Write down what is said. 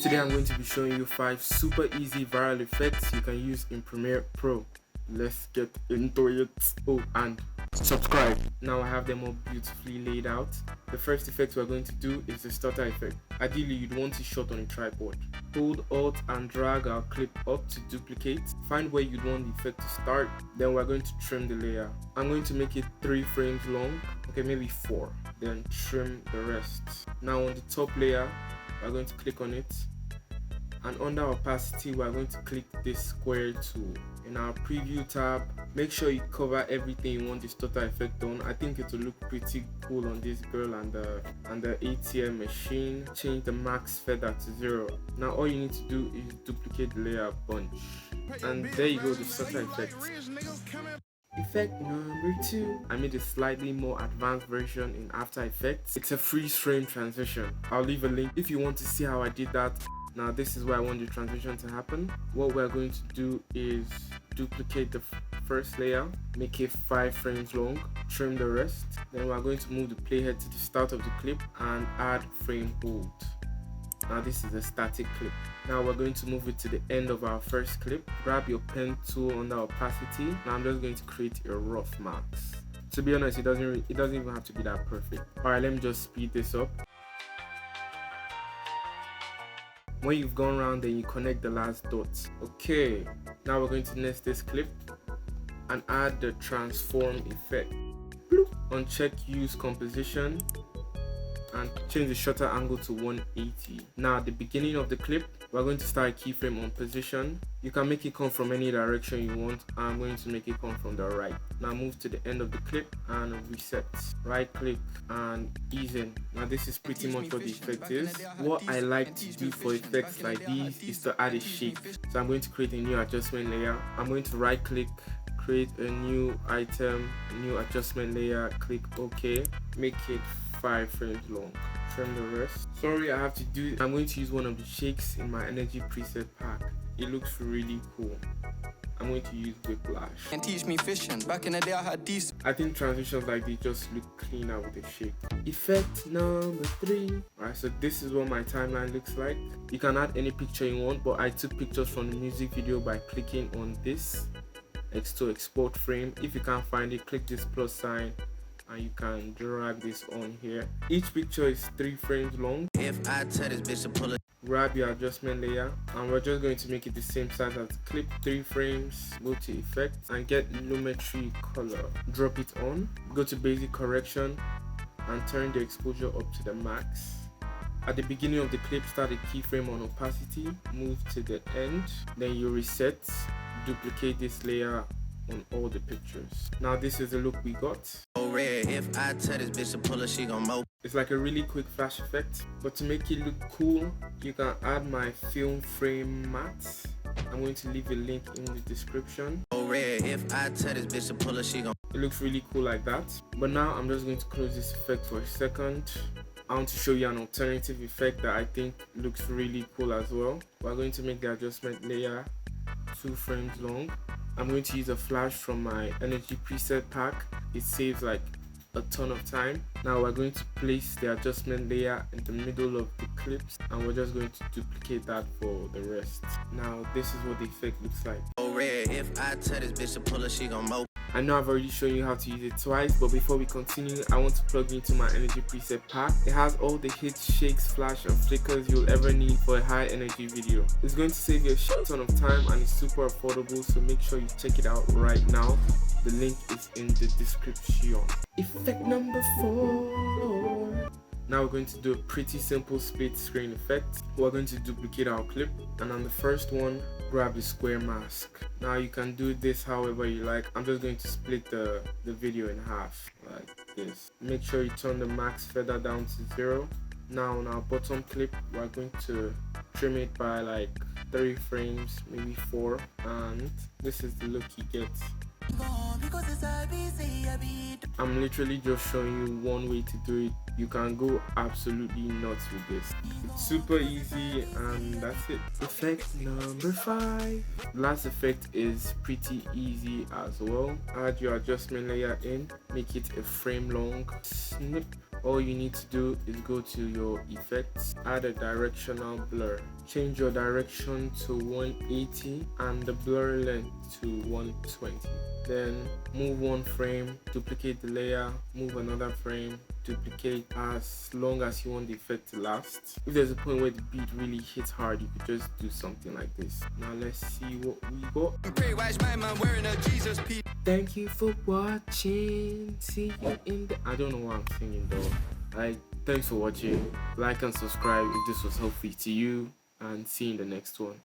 Today I'm going to be showing you 5 super easy viral effects you can use in Premiere Pro. Let's get into it. Oh, and subscribe. Now I have them all beautifully laid out. The first effect we're going to do is the stutter effect. Ideally, you'd want it shot on a tripod. Hold Alt and drag our clip up to duplicate. Find where you'd want the effect to start. Then we're going to trim the layer. I'm going to make it 3 frames long. Okay, maybe 4. Then trim the rest. Now on the top layer, we're going to click on it. And under opacity, we're going to click this square tool. In our preview tab, make sure you cover everything you want the stutter effect on. I think it will look pretty cool on this girl and the ATM machine. Change the max feather to 0. Now all you need to do is duplicate the layer a bunch. And there you go, the stutter effect. Effect number 2. I made a slightly more advanced version in After Effects. It's a freeze frame transition. I'll leave a link if you want to see how I did that. Now this is where I want the transition to happen. What we're going to do is duplicate the first layer, make it 5 frames long, trim the rest. Then we're going to move the playhead to the start of the clip and add frame hold. Now this is a static clip. Now we're going to move it to the end of our first clip. Grab your pen tool under opacity. Now I'm just going to create a rough max. To be honest, it doesn't even have to be that perfect. Alright, let me just speed this up. When you've gone around, then you connect the last dots. Okay, now we're going to nest this clip and add the transform effect. Bloop. Uncheck use composition and change the shutter angle to 180. Now at the beginning of the clip, we're going to start a keyframe on position. You can make it come from any direction you want. I'm going to make it come from the right. Now move to the end of the clip and reset. Right click and ease in. Now this is pretty much what the effect is. What I like to do for effects like these is to add a shape. So I'm going to create a new adjustment layer. I'm going to right click, create a new item, new adjustment layer, click OK. Make it 5 frames long. Trim the rest. Sorry, I have to do it. I'm going to use one of the shakes in my energy preset pack. It looks really cool. I'm going to use whiplash. And teach me fishing. Back in the day I had these. I think transitions like this just look cleaner with a shake. Effect number 3. Alright, so this is what my timeline looks like. You can add any picture you want, but I took pictures from the music video by clicking on this to export frame. If you can't find it, click this plus sign and you can drag this on here. Each picture is 3 frames long. If I tell this bitch to pull it. Grab your adjustment layer and we're just going to make it the same size as the clip. 3 frames, go to effects and get lumetri color. Drop it on, go to basic correction and turn the exposure up to the max. At the beginning of the clip, start a keyframe on opacity, move to the end, then you reset, duplicate this layer on all the pictures. Now this is the look we got. If I tell this bitch to pull her, she gon' mope. It's like a really quick flash effect, but to make it look cool, you can add my film frame mat. I'm going to leave a link in the description. If I tell this bitch to pull her, she gon'. It looks really cool like that. But now I'm just going to close this effect for a second. I want to show you an alternative effect that I think looks really cool as well. We're going to make the adjustment layer 2 frames long. I'm going to use a flash from my energy preset pack. It saves like a ton of time. Now we're going to place the adjustment layer in the middle of the clips and we're just going to duplicate that for the rest. Now this is what the effect looks like. If I tell this bitch to pull her, she gon' mope. I know I've already shown you how to use it twice, but before we continue, I want to plug you into my energy preset pack. It has all the hits, shakes, flash and flickers you'll ever need for a high energy video. It's going to save you a shit ton of time and it's super affordable, so make sure you check it out right now. The link is in the description. Effect number 4. Now we're going to do a pretty simple split screen effect. We're going to duplicate our clip and on the first one, grab the square mask. Now you can do this however you like. I'm just going to split the video in half like this. Make sure you turn the max feather down to 0. Now on our bottom clip, we're going to trim it by like 3 frames, maybe 4, and this is the look you get. I'm literally just showing you one way to do it. You can go absolutely nuts with this. It's super easy and that's it. Effect number 5. Last effect is pretty easy as well. Add your adjustment layer in, make it a frame long, snip. All you need to do is go to your effects, add a directional blur. change your direction to 180 and the blur length to 120. Then move one frame, duplicate the layer, move another frame, duplicate as long as you want the effect to last. If there's a point where the beat really hits hard, you could just do something like this. Now let's see what we got. Thank you for watching. See you in the... I don't know what I'm singing though. Thanks for watching. Like and subscribe if this was helpful to you, and see you in the next one.